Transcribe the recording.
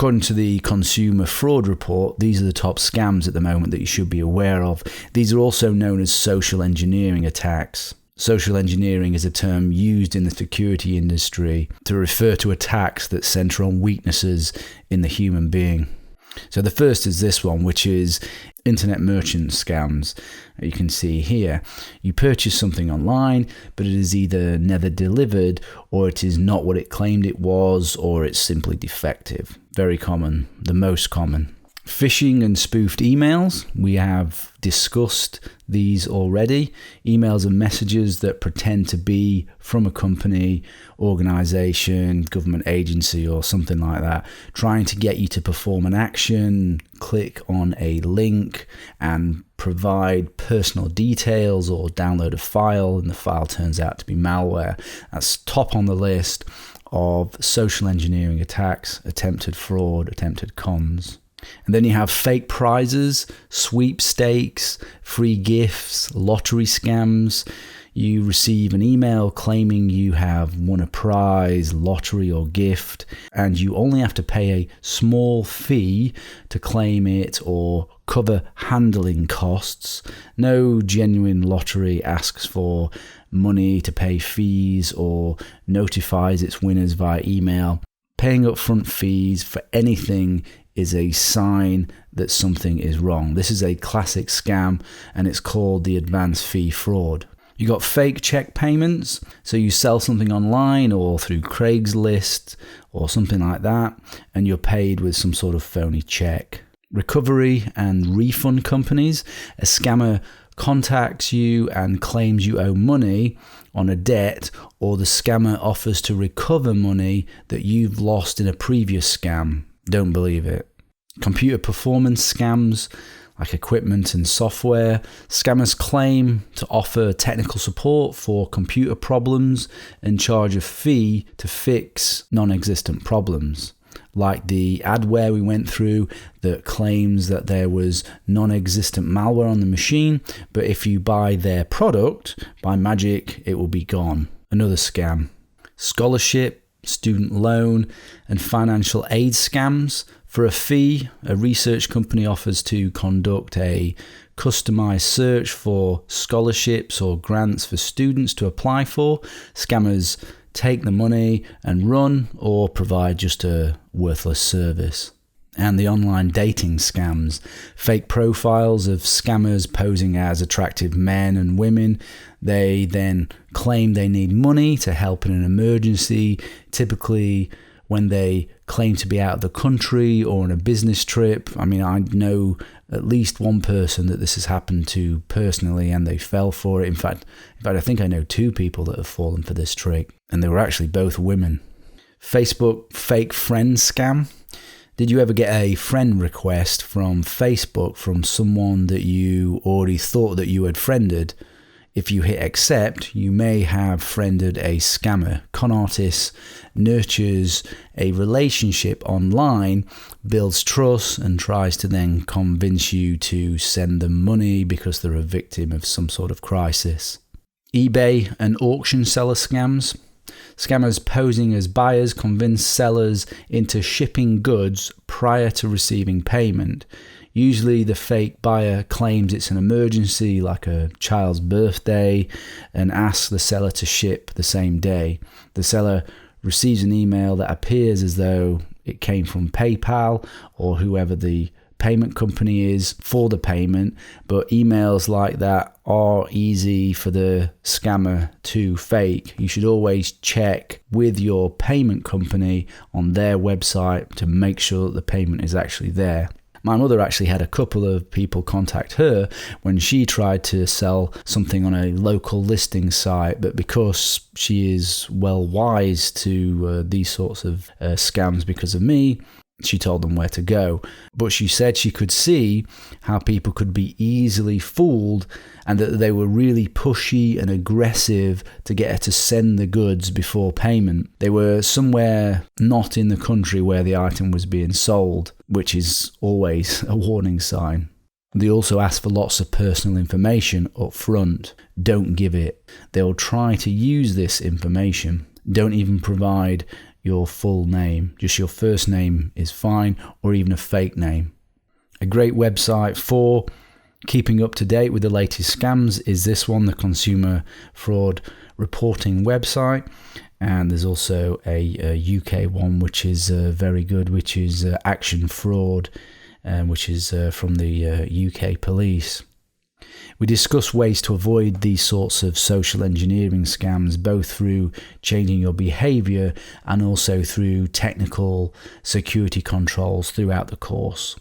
According to the Consumer Fraud Report, these are the top scams at the moment that you should be aware of. These are also known as social engineering attacks. Social engineering is a term used in the security industry to refer to attacks that center on weaknesses in the human being. So the first is this one, which is internet merchant scams. You can see here, you purchase something online, but it is either never delivered, or it is not what it claimed it was, or it's simply defective. Very common, the most common. Phishing and spoofed emails, we have discussed these already. Emails and messages that pretend to be from a company, organization, government agency, or something like that, trying to get you to perform an action, click on a link, and provide personal details or download a file, and the file turns out to be malware. That's top on the list of social engineering attacks, attempted fraud, attempted cons. And then you have fake prizes, sweepstakes, free gifts, lottery scams. You receive an email claiming you have won a prize, lottery or gift, and you only have to pay a small fee to claim it or cover handling costs. No genuine lottery asks for money to pay fees or notifies its winners via email. Paying upfront fees for anything is a sign that something is wrong. This is a classic scam, and it's called the advance fee fraud. You got fake check payments. So you sell something online or through Craigslist or something like that, and you're paid with some sort of phony check. Recovery and refund companies. A scammer contacts you and claims you owe money on a debt, or the scammer offers to recover money that you've lost in a previous scam. Don't believe it. Computer performance scams, like equipment and software. Scammers claim to offer technical support for computer problems and charge a fee to fix non-existent problems. Like the adware we went through that claims that there was non-existent malware on the machine, but if you buy their product, by magic, it will be gone. Another scam. Scholarship, student loan, and financial aid scams. For a fee, a research company offers to conduct a customized search for scholarships or grants for students to apply for. Scammers take the money and run, or provide just a worthless service. And the online dating scams. Fake profiles of scammers posing as attractive men and women. They then claim they need money to help in an emergency, typically when they claim to be out of the country or on a business trip. I mean, I know at least one person that this has happened to personally, and they fell for it. In fact, I think I know two people that have fallen for this trick, and they were actually both women. Facebook fake friend scam. Did you ever get a friend request from Facebook from someone that you already thought that you had friended? If you hit accept, you may have friended a scammer. Con artist nurtures a relationship online, builds trust, and tries to then convince you to send them money because they're a victim of some sort of crisis. eBay and auction seller scams. Scammers posing as buyers convince sellers into shipping goods prior to receiving payment. Usually the fake buyer claims it's an emergency, like a child's birthday, and asks the seller to ship the same day. The seller receives an email that appears as though it came from PayPal or whoever the payment company is for the payment, but emails like that are easy for the scammer to fake. You should always check with your payment company on their website to make sure that the payment is actually there. My mother actually had a couple of people contact her when she tried to sell something on a local listing site, but because she is well wise to these sorts of scams because of me, she told them where to go. But she said she could see how people could be easily fooled, and that they were really pushy and aggressive to get her to send the goods before payment. They were somewhere not in the country where the item was being sold, which is always a warning sign. They also ask for lots of personal information up front. Don't give it. They'll try to use this information. Don't even provide your full name. Just your first name is fine, or even a fake name. A great website for keeping up to date with the latest scams is this one, the Consumer Fraud Reporting website. And there's also a UK one which is very good, which is Action Fraud, which is from the UK police. We discuss ways to avoid these sorts of social engineering scams, both through changing your behaviour and also through technical security controls throughout the course.